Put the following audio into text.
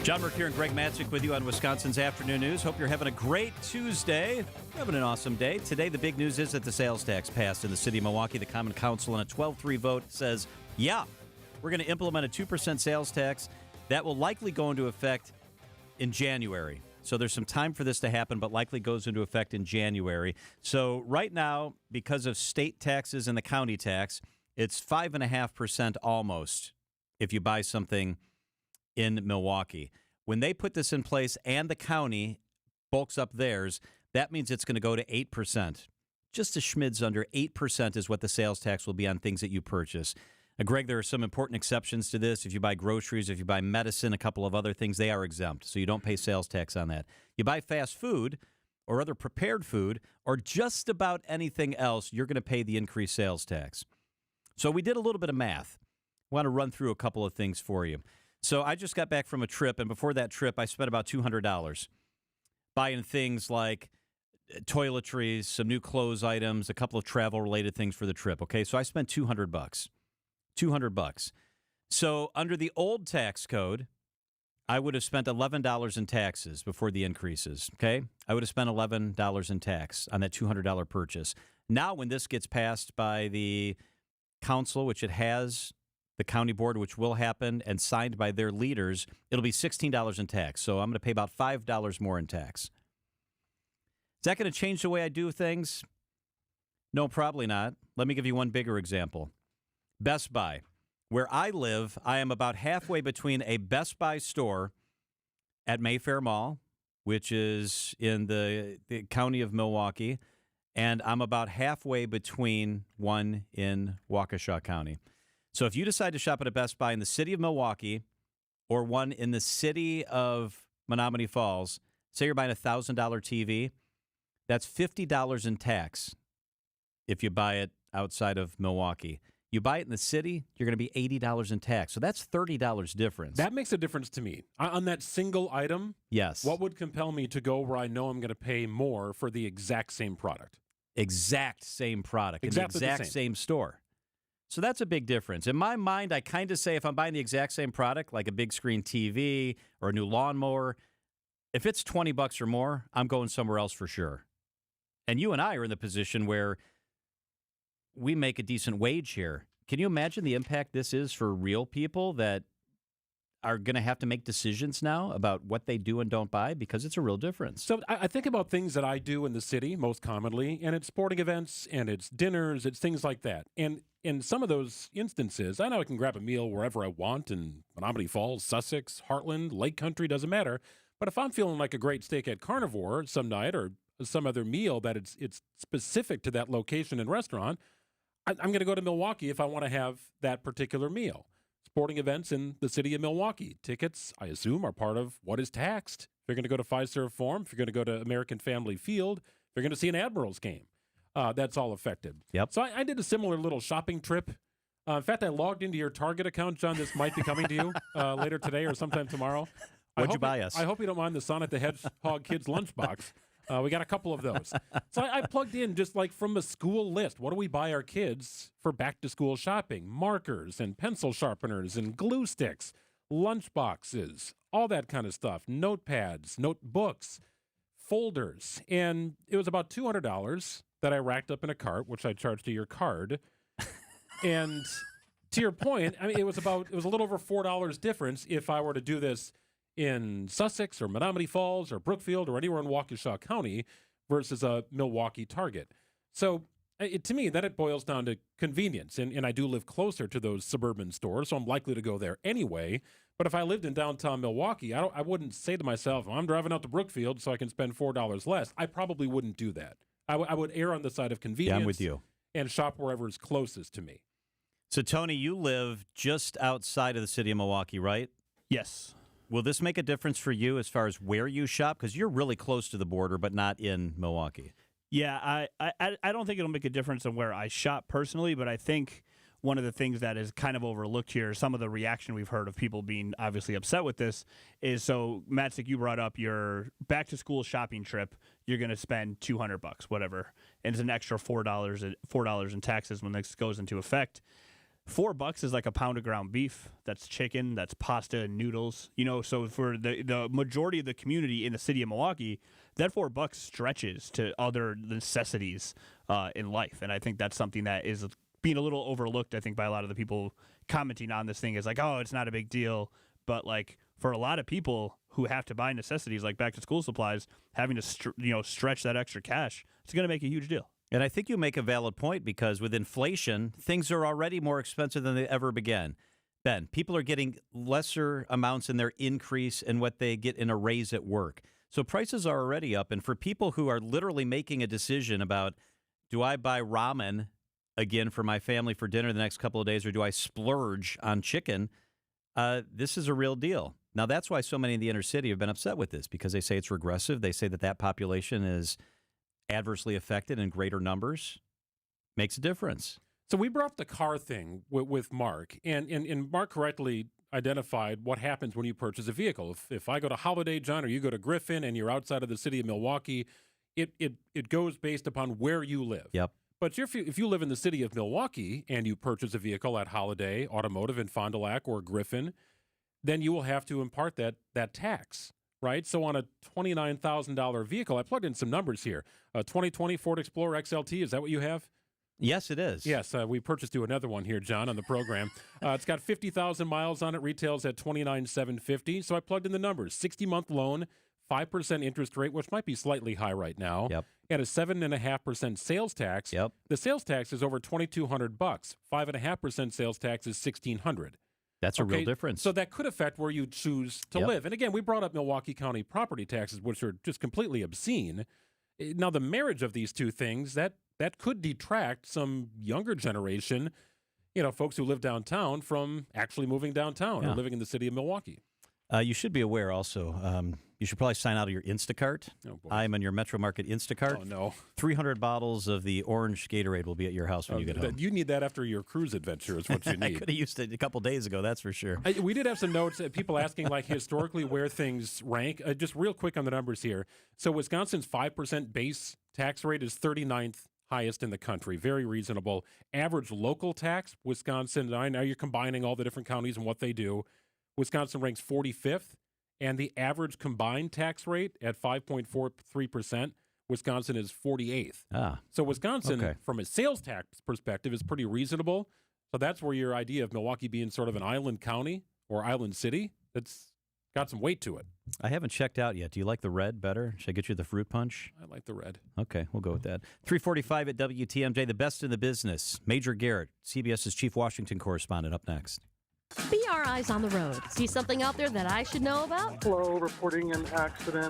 John Mercure and Greg Matzek with you on Wisconsin's Afternoon News. Hope you're having a great Tuesday. Having an awesome day. Today, the big news is that the sales tax passed in the City of Milwaukee. The Common Council, in a 12-3 vote, says, yeah, we're going to implement a 2% sales tax. That will likely go into effect in January. So there's some time for this to happen, but likely goes into effect in January. So right now, because of state taxes and the county tax, it's 5.5% almost if you buy something in Milwaukee. When they put this in place and the county bulks up theirs, that means it's going to go to 8%. Just a schmids under 8% is what the sales tax will be on things that you purchase. Greg, there are some important exceptions to this. If you buy groceries, if you buy medicine, a couple of other things, they are exempt. So you don't pay sales tax on that. You buy fast food or other prepared food or just about anything else, you're going to pay the increased sales tax. So we did a little bit of math. I want to run through a couple of things for you. So I just got back from a trip, and before that trip, I spent about $200 buying things like toiletries, some new clothes items, a couple of travel-related things for the trip. Okay, so I spent $200. $200. So under the old tax code, I would have spent $11 in taxes before the increases. Okay, I would have spent $11 in tax on that $200 purchase. Now, when this gets passed by the council, which it has, the county board, which will happen, and signed by their leaders, it'll be $16 in tax. So I'm going to pay about $5 more in tax. Is that going to change the way I do things? No, probably not. Let me give you one bigger example. Best Buy. Where I live, I am about halfway between a Best Buy store at Mayfair Mall, which is in the county of Milwaukee, and I'm about halfway between one in Waukesha County. So if you decide to shop at a Best Buy in the city of Milwaukee or one in the city of Menominee Falls, say you're buying a $1,000 TV, that's $50 in tax if you buy it outside of Milwaukee. You buy it in the city, you're going to be $80 in tax. So that's $30 difference. That makes a difference to me. On that single item, yes. What would compel me to go where I know I'm going to pay more for the exact same product? Exact same product Exactly in the exact same store. So that's a big difference. In my mind, I kind of say if I'm buying the exact same product, like a big screen TV or a new lawnmower, if it's $20 or more, I'm going somewhere else for sure. And you and I are in the position where we make a decent wage here. Can you imagine the impact this is for real people that are going to have to make decisions now about what they do and don't buy? Because it's a real difference. So I think about things that I do in the city most commonly, and it's sporting events, and it's dinners, it's things like that. And in some of those instances, I know I can grab a meal wherever I want in Menominee Falls, Sussex, Heartland, Lake Country, doesn't matter. But if I'm feeling like a great steak at Carnivore some night or some other meal that it's specific to that location and restaurant, I'm going to go to Milwaukee if I want to have that particular meal. Sporting events in the city of Milwaukee. Tickets, I assume, are part of what is taxed. If you're going to go to Fiserv Forum, if you're going to go to American Family Field, if you're going to see an Admirals game, that's all affected. Yep. So I did a similar little shopping trip. In fact, I logged into your Target account, John. This might be coming to you later today or sometime tomorrow. What'd you buy us? I hope you don't mind the Sonic the Hedgehog Kids lunchbox. We got a couple of those. So I plugged in just like from a school list. What do we buy our kids for back-to-school shopping? Markers and pencil sharpeners and glue sticks, lunch boxes, all that kind of stuff, notepads, notebooks, folders. And it was about $200 that I racked up in a cart, which I charged to your card. And to your point, I mean, it was a little over $4 difference if I were to do this in Sussex or Menominee Falls or Brookfield or anywhere in Waukesha County versus a Milwaukee Target. So to me, then it boils down to convenience. And I do live closer to those suburban stores, so I'm likely to go there anyway. But if I lived in downtown Milwaukee, I wouldn't say to myself, I'm driving out to Brookfield so I can spend $4 less. I probably wouldn't do that. I would err on the side of convenience. Yeah, I'm with you. And shop wherever is closest to me. So, Tony, you live just outside of the city of Milwaukee, right? Yes. Will this make a difference for you as far as where you shop? Because you're really close to the border, but not in Milwaukee. Yeah, I don't think it'll make a difference in where I shop personally, but I think one of the things that is kind of overlooked here, some of the reaction we've heard of people being obviously upset with this, is so, Matzek, you brought up your back-to-school shopping trip. You're going to spend $200, whatever, and it's an extra $4 in taxes when this goes into effect. $4 is like a pound of ground beef. That's chicken. That's pasta and noodles. So for the majority of the community in the city of Milwaukee, that $4 stretches to other necessities in life. And I think that's something that is being a little overlooked, I think, by a lot of the people commenting on this thing is like, oh, it's not a big deal. But like for a lot of people who have to buy necessities like back to school supplies, having to stretch that extra cash, it's going to make a huge deal. And I think you make a valid point because with inflation, things are already more expensive than they ever began. Ben, people are getting lesser amounts in their increase in what they get in a raise at work. So prices are already up. And for people who are literally making a decision about, do I buy ramen again for my family for dinner the next couple of days, or do I splurge on chicken? This is a real deal. Now, that's why so many in the inner city have been upset with this, because they say it's regressive. They say that population is adversely affected in greater numbers. Makes a difference. So we brought up the car thing with Mark, and Mark correctly identified what happens when you purchase a vehicle. If I go to Holiday, John, or you go to Griffin, and you're outside of the city of Milwaukee, it goes based upon where you live. Yep. But if you live in the city of Milwaukee and you purchase a vehicle at Holiday Automotive in Fond du Lac or Griffin, then you will have to impart that tax, right? So on a $29,000 vehicle, I plugged in some numbers here. A 2020 Ford Explorer XLT, is that what you have? Yes, it is. Yes, we purchased you another one here, John, on the program. It's got 50,000 miles on it, retails at $29,750. So I plugged in the numbers: 60-month loan, 5% interest rate, which might be slightly high right now, Yep. and a 7.5% sales tax. Yep. The sales tax is over $2,200. 5.5% sales tax is $1,600. That's a real difference. So that could affect where you choose to Yep. live. And again, we brought up Milwaukee County property taxes, which are just completely obscene. Now, the marriage of these two things, that could detract some younger generation, folks who live downtown, from actually moving downtown or living in the city of Milwaukee. You should be aware also, you should probably sign out of your Instacart. Oh, boy. I'm on your Metro Market Instacart. Oh, no. 300 bottles of the orange Gatorade will be at your house when you get home. You need that after your cruise adventure is what you I need. could have used it a couple days ago, that's for sure. We did have some notes, people asking, like, historically where things rank. Just real quick on the numbers here. So Wisconsin's 5% base tax rate is 39th highest in the country. Very reasonable. Average local tax, Wisconsin, I know you're combining all the different counties and what they do. Wisconsin ranks 45th, and the average combined tax rate at 5.43%, Wisconsin is 48th. So Wisconsin, from a sales tax perspective, is pretty reasonable. So that's where your idea of Milwaukee being sort of an island county or island city, that's got some weight to it. I haven't checked out yet. Do you like the red better? Should I get you the fruit punch? I like the red. Okay, we'll go with that. 3:45 at WTMJ, the best in the business. Major Garrett, CBS's chief Washington correspondent, up next. Be our eyes on the road. See something out there that I should know about? Hello, reporting an accident.